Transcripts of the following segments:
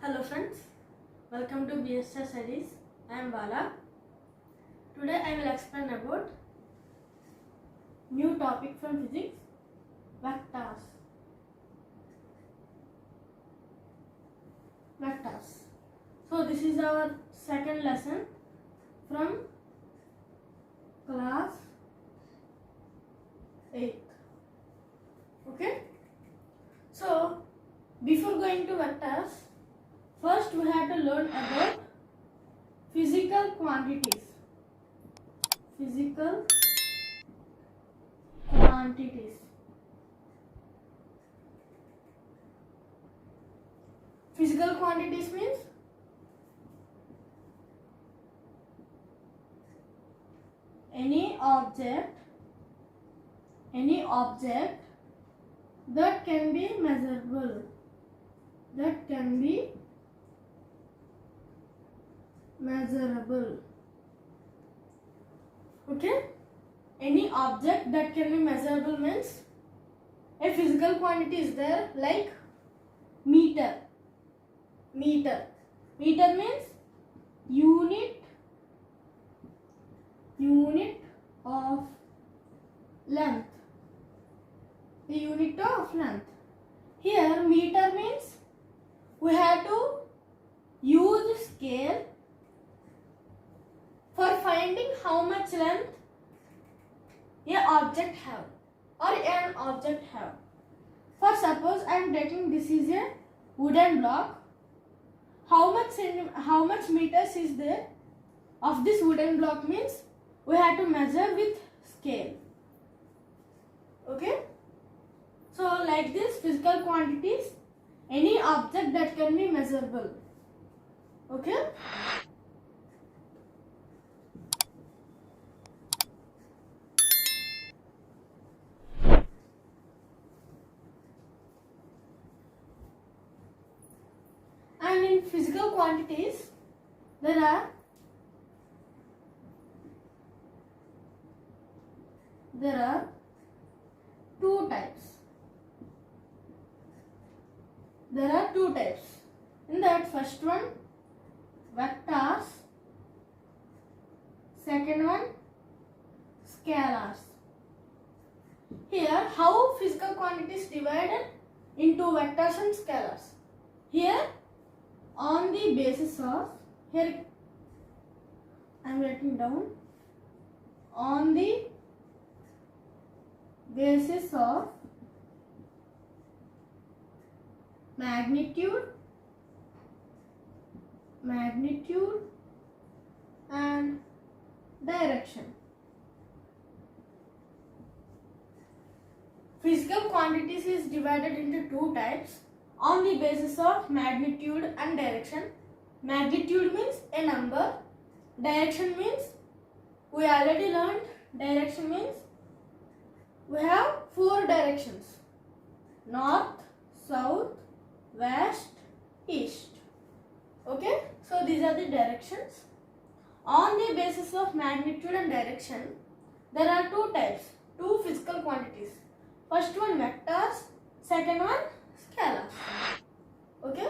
Hello friends, welcome to BSS Studies. I am Bala. Today I will explain about new topic from physics, vectors. Vectors. So this is our second lesson from class 8th. Okay. So before going to vectors, first we have to learn about physical quantities. Physical quantities. Physical quantities means any object that can be measurable. That can be measurable. Okay? Any object that can be measurable means a physical quantity is there, like meter. Meter means unit of length. The unit of length. Here meter means we have to use scale for finding how much length an object have or an object have. For suppose I am taking this is a wooden block. How much meters is there of this wooden block means we have to measure with scale. Okay. So like this, physical quantities, any object that can be measurable. Okay. And in physical quantities, there are two types. There are two types. In that, first one vectors, second one scalars. Here, how physical quantities divided into vectors and scalars? Here, on the basis of, here I am writing down, on the basis of magnitude and direction. Physical quantities is divided into two types on the basis of magnitude and direction. Magnitude means a number. Direction means we already learned. Direction means we have four directions: north, south, west, east. Okay, so these are the directions. On the basis of magnitude and direction, there are two types, two physical quantities. First one vectors, second one scalars. Okay.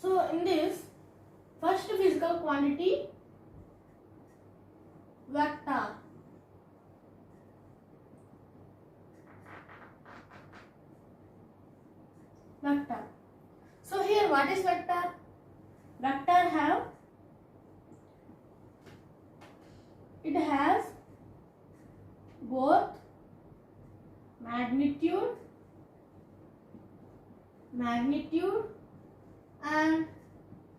So in this, first physical quantity, vector. Vector. So here what is vector? Vector has both magnitude and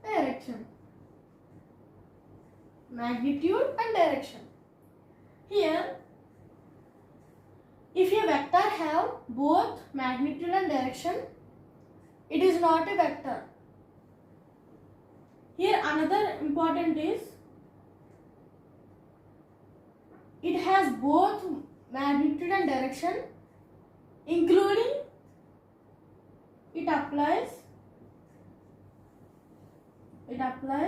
direction. magnitude and direction. Here, if a vector have both magnitude and direction, it is not a vector. Here another important is, it has both magnitude and direction, including it applies vector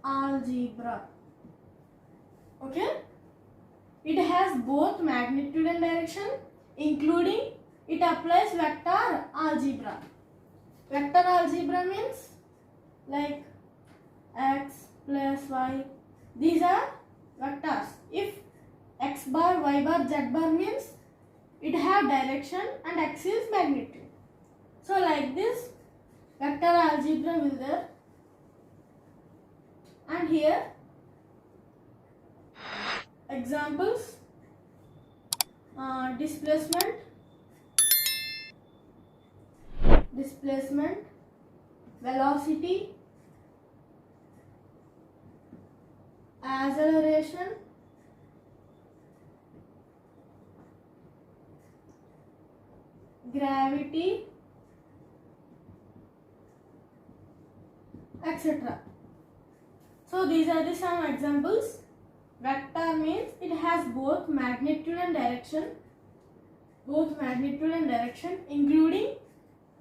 algebra. Okay, it has both magnitude and direction, including it applies vector algebra. Vector algebra means like x plus y, these are vectors. If x bar, y bar, z bar means it have direction and x is magnitude. So like this vector algebra will there. And here examples, displacement, velocity, acceleration, gravity, etc. So these are the some examples. Vector means it has both magnitude and direction, including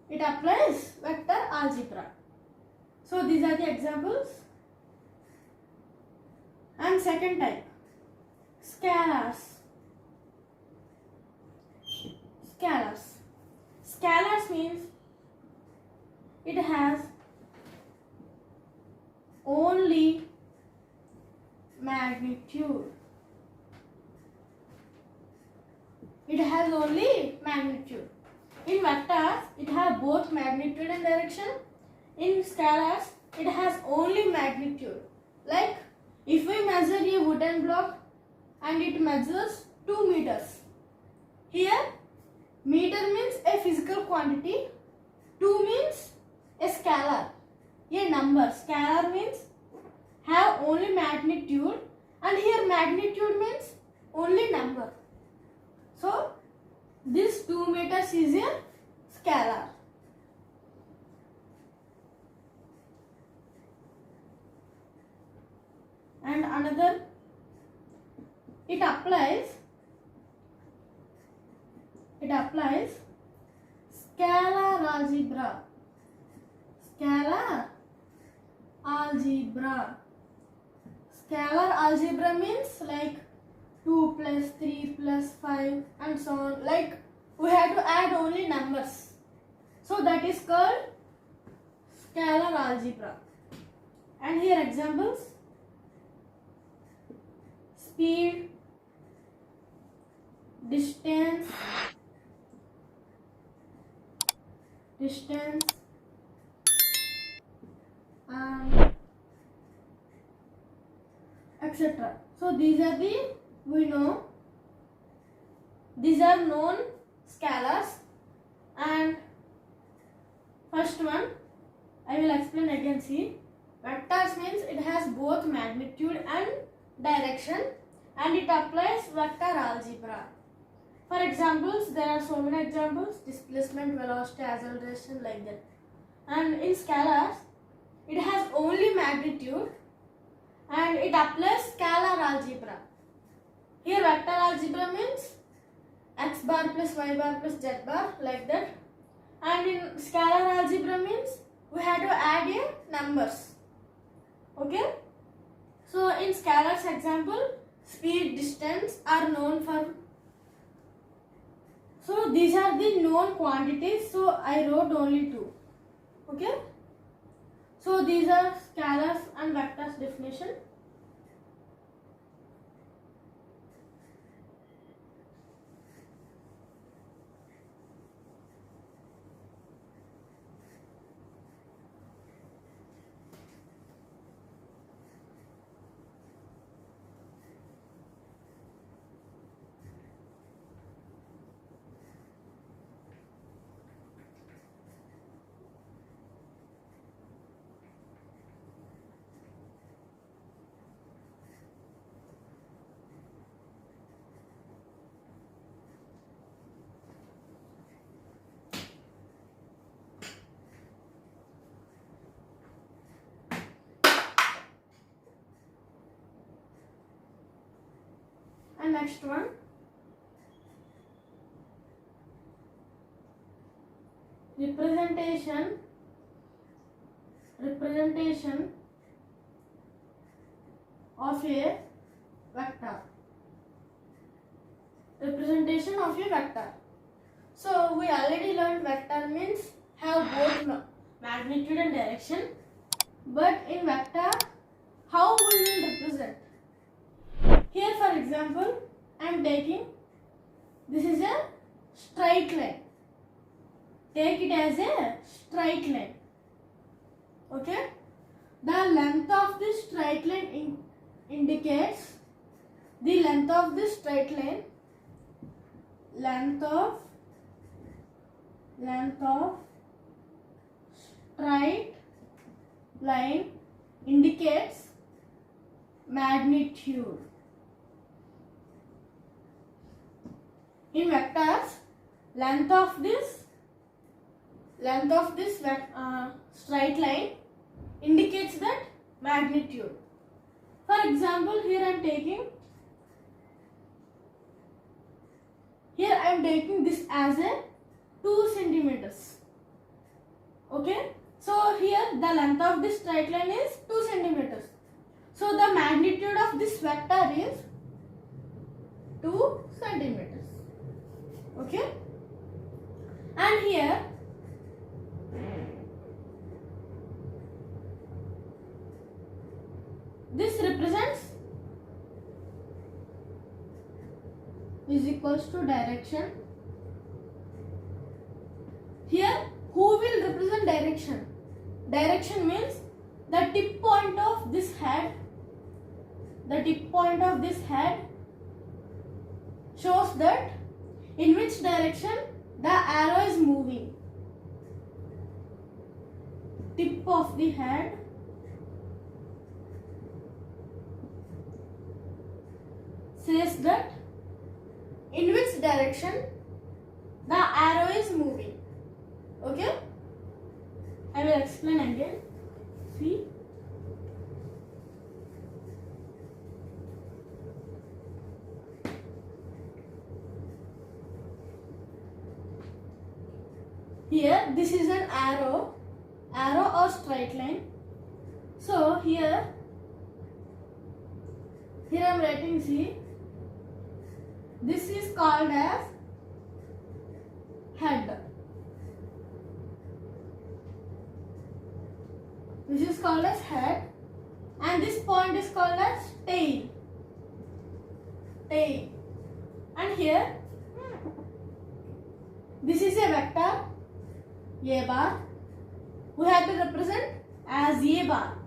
it applies vector algebra. So these are the examples. And second type, scalars. Scalars means it has only magnitude. In vectors, it has both magnitude and direction. In scalars, it has only magnitude. Like if we measure a wooden block and it measures 2 meters. Here, meter means a physical quantity, 2 means a scalar, a number. Scalar means have only magnitude, and here magnitude means only number. So this 2 meters is a scalar. And another, it applies scalar algebra. Scalar algebra means like 2 plus 3 plus 5 and so on. Like we have to add only numbers. So that is called scalar algebra. And here examples, speed, distance, and etc. So these are these are known scalars. And first one I will explain again. See, vectors means it has both magnitude and direction, and it applies vector algebra. For examples, there are so many examples: displacement, velocity, acceleration, like that. And in scalars, it has only magnitude and it applies scalar algebra. Here vector algebra means x bar plus y bar plus z bar, like that. And in scalar algebra means we have to add a numbers. Okay. So in scalars example, speed, distance are known for. So these are the known quantities. So I wrote only 2. Okay. So these are scalars and vectors definition. And next one, representation of a vector. Representation of a vector. So we already learned vector means have both magnitude and direction. But in vector, how we will represent? Here for example, I am taking, this is a straight line. Take it as a straight line. Okay? The length of this straight line indicates the length of this straight line. Length of straight line indicates magnitude. In vectors, length of this straight line indicates that magnitude. For example, here I am taking this as a 2 centimeters. Okay, so here the length of this straight line is 2 centimeters. So the magnitude of this vector is 2 centimeters. Okay, and here this represents is equals to direction. Here who will represent direction? Direction means the tip point of this head. The tip point of this head shows that in which direction the arrow is moving. Tip of the head says that in which direction the arrow is moving. Okay, I will explain again. See, here this is an arrow or straight line. So here I am writing, see, this is called as head. This is called as head, and this point is called as tail. And here this is a vector A bar. We have to represent as A bar.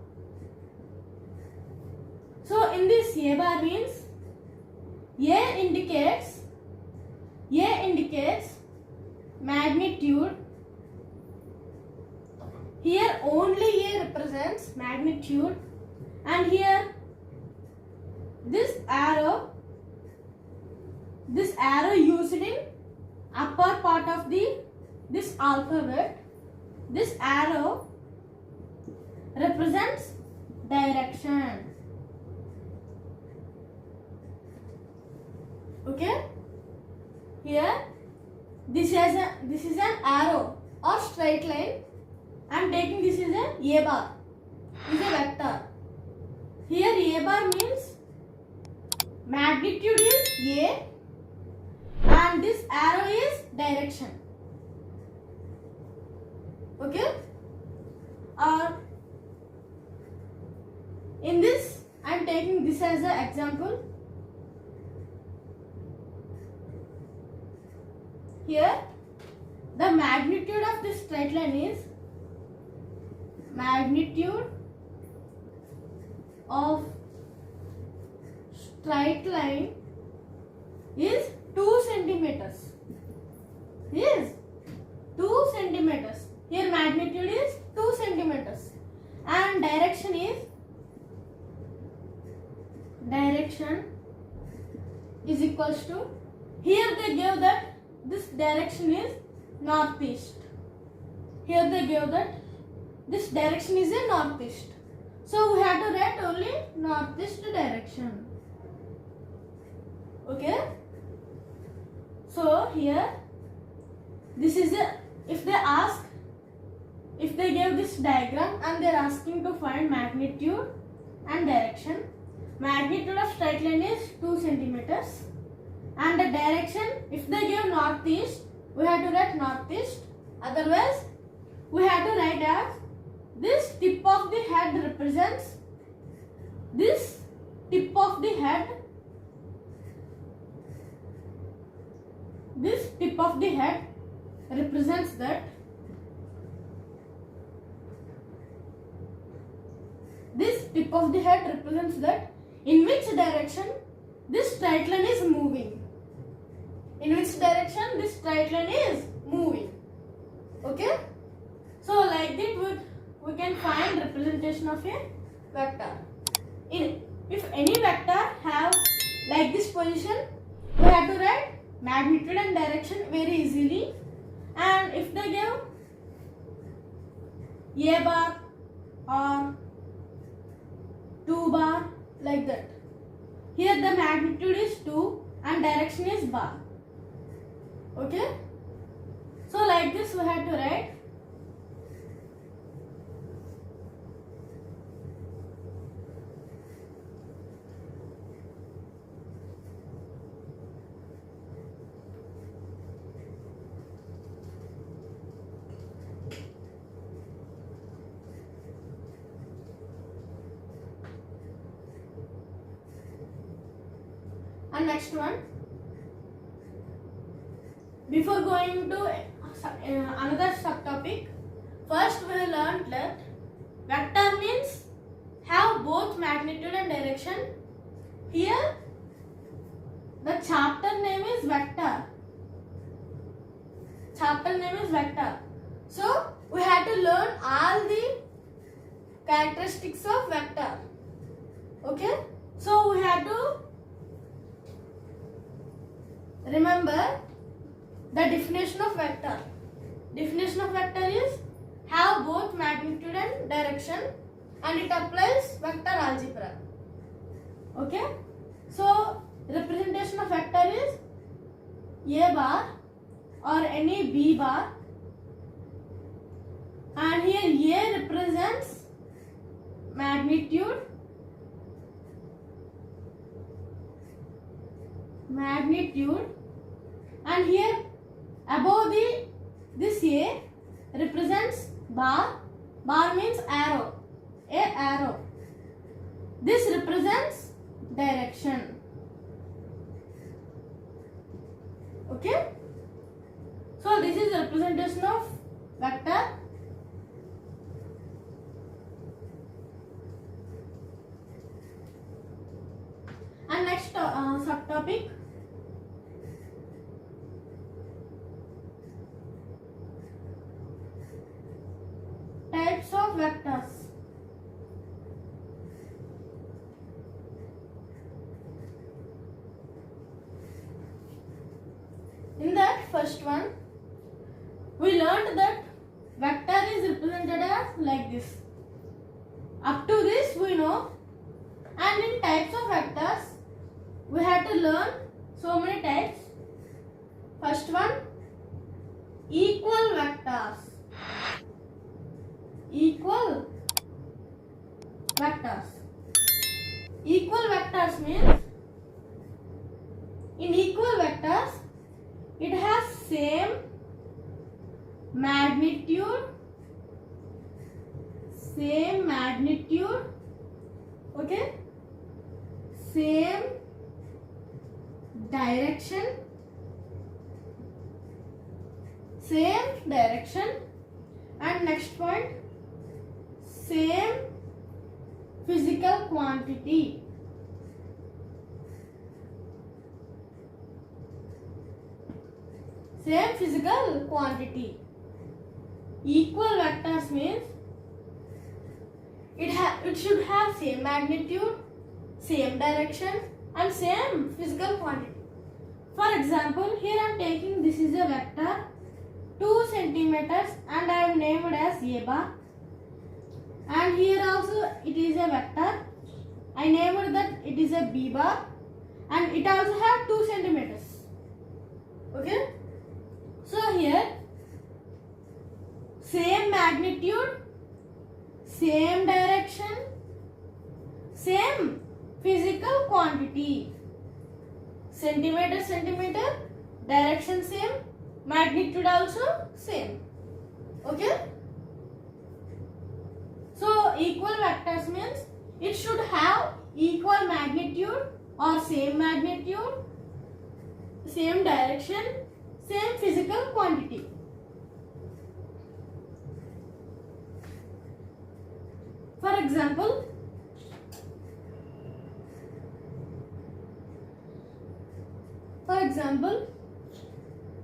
So in this A bar means A indicates magnitude. Here only A represents magnitude, and here this arrow used in upper part of this alphabet, this arrow represents direction. Okay, here this is an arrow or straight line. I am taking this is a bar, is a vector. Here A bar means magnitude is A and this arrow is direction. Okay, in this I am taking this as an example. Here the magnitude of this straight line is magnitude of straight line is 2 centimeters. Is 2 centimeters. Here magnitude is 2 centimeters and direction is equals to, here they gave that this direction is northeast. Here they gave that this direction is a northeast. So we have to write only northeast direction. Okay. So here, this is a, if they give this diagram and they are asking to find magnitude and direction. Magnitude of straight line is 2 centimeters, and the direction, if they give northeast, we have to write northeast. Otherwise, we have to write as this tip of the head represents this tip of the head. This tip of the head represents that. This tip of the head represents that in which direction this straight line is moving. In which direction this straight line is moving. Okay. So like that we can find representation of a vector. If any vector have like this position, we have to write magnitude and direction very easily. And if they give A bar or 2 bar like that, here the magnitude is 2 and direction is bar. Okay. So like this we have to write. And next one, before going to another subtopic, first we learned that vector means have both magnitude and direction. Here the chapter name is vector. Chapter name is vector. So we have to learn all the characteristics of vector. Okay. So we have to remember the definition of vector. Definition of vector is have both magnitude and direction, and it applies vector algebra. Okay. So representation of vector is A bar or any B bar, and here A represents magnitude, and here above this A represents bar. Bar means arrow, a arrow. This represents direction. Okay. So this is representation of vector. And next subtopic, types of vectors. In that first one, we learned that vector is represented as like this. Up to this we know. And in types of vectors, we have to learn so many types. First one, equal vectors. Equal vectors. Equal vectors means in equal vectors it has same magnitude, okay, same direction, and next point, same physical quantity. Same physical quantity. Equal vectors means it should have same magnitude, same direction, and same physical quantity. For example, here I am taking this is a vector 2 centimeters and I have named as A bar. And here also it is a vector. I named that it is a B bar. and it also have 2 centimeters. Okay, so here same magnitude, same direction, same physical quantity. Centimeter, centimeter, direction same, magnitude also same. Okay, so equal vectors means it should have equal magnitude or same magnitude, same direction, same physical quantity. For example,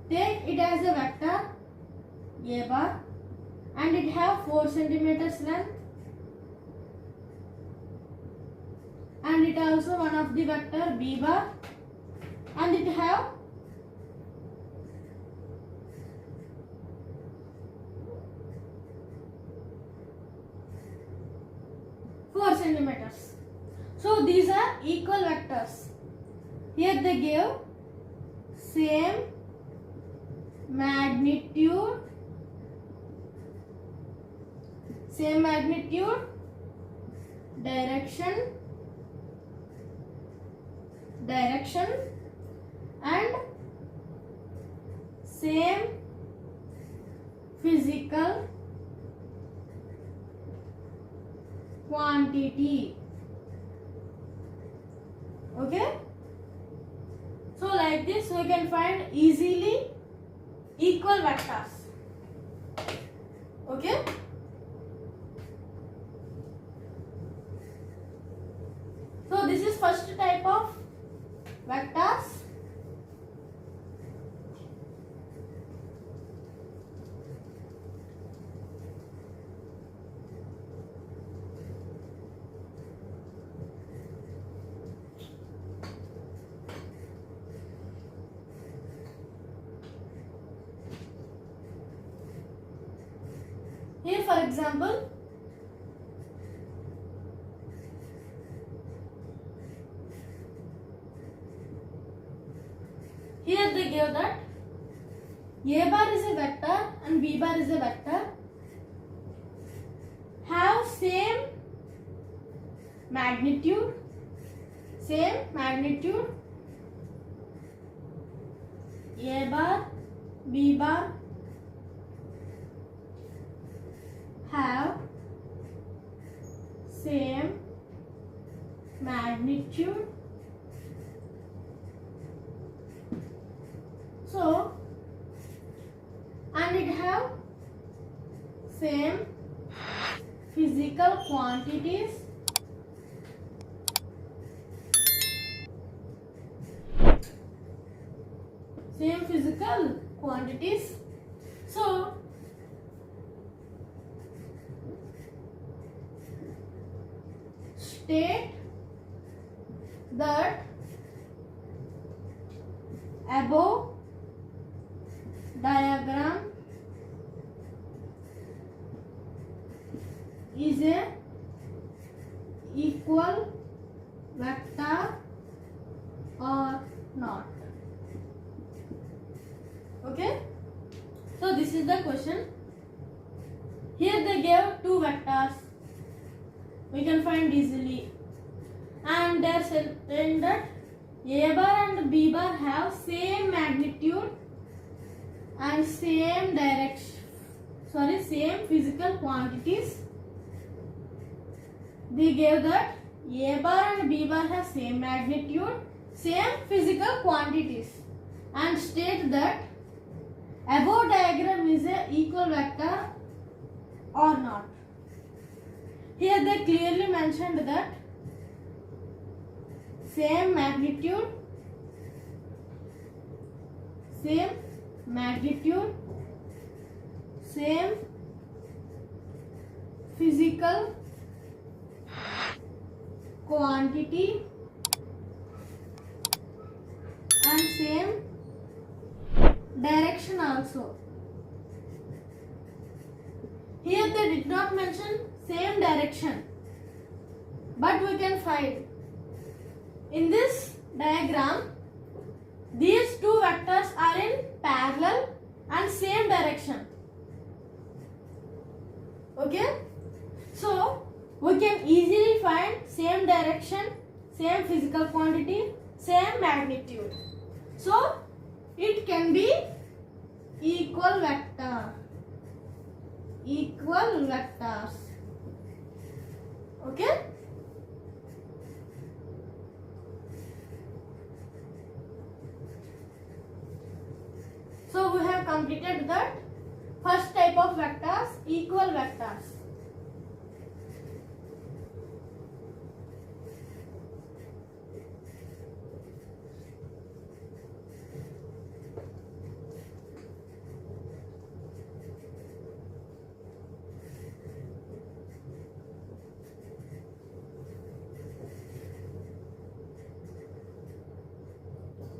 take it as a vector A bar and it have 4 centimeters length, and it also one of the vector B bar and it have 4 centimeters. So these are equal vectors. Here they give same magnitude, direction, and same physical quantity. Okay, so like this we can find easily equal vectors. Okay, so this is first type of vectors. Here for example, here they give that A bar is a vector and B bar is a vector, have same magnitude, A bar, B bar have same magnitude. So, and it have same physical quantities. So, state that above diagram is a equal vector or not. Okay, so this is the question. Here they gave 2 vectors, we can find easily, and they are saying that A bar and B bar have same magnitude and same physical quantities. They gave that A bar and B bar have same magnitude, same physical quantities, and state that above diagram is a equal vector or not. Here they clearly mentioned that same magnitude, same physical quantity, and same direction also. Here they did not mention same direction, but we can find in this diagram, these two vectors are in parallel and same direction. Okay, so we can easily find same direction, same physical quantity, same magnitude. So it can be equal vector, equal vectors. Okay. So we have completed that first type of vectors, equal vectors.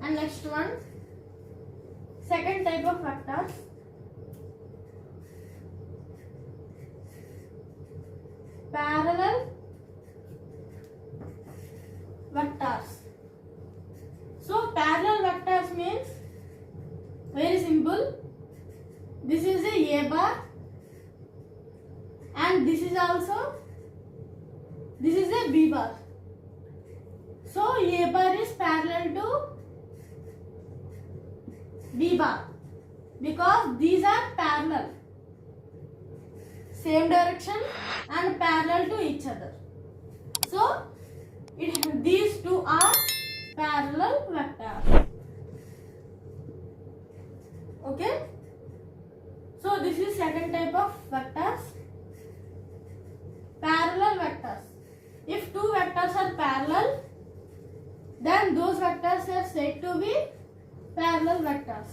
And next one, second type of vectors, parallel vectors. So parallel vectors means very simple. This is a bar and this is also, this is a B bar. So A bar is parallel to B bar because these are parallel, same direction and parallel to each other. So these two are parallel vectors. Okay. So this is second type of vectors, parallel vectors. If two vectors are parallel, then those vectors are said to be parallel vectors.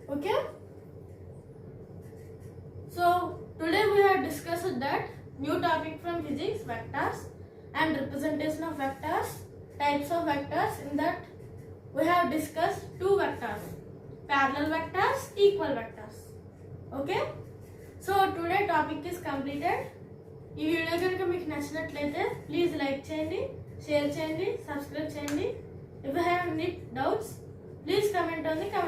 Okay. So today we have discussed that new topic from physics, vectors and representation of vectors, types of vectors. In that we have discussed two vectors, parallel vectors, equal vectors. Okay. So today topic is completed. ఈ video కనుక మీకు నచ్చినట్లయితే please like చేయండి, share చేయండి, subscribe చేయండి. If you have any doubts, please comment on the comment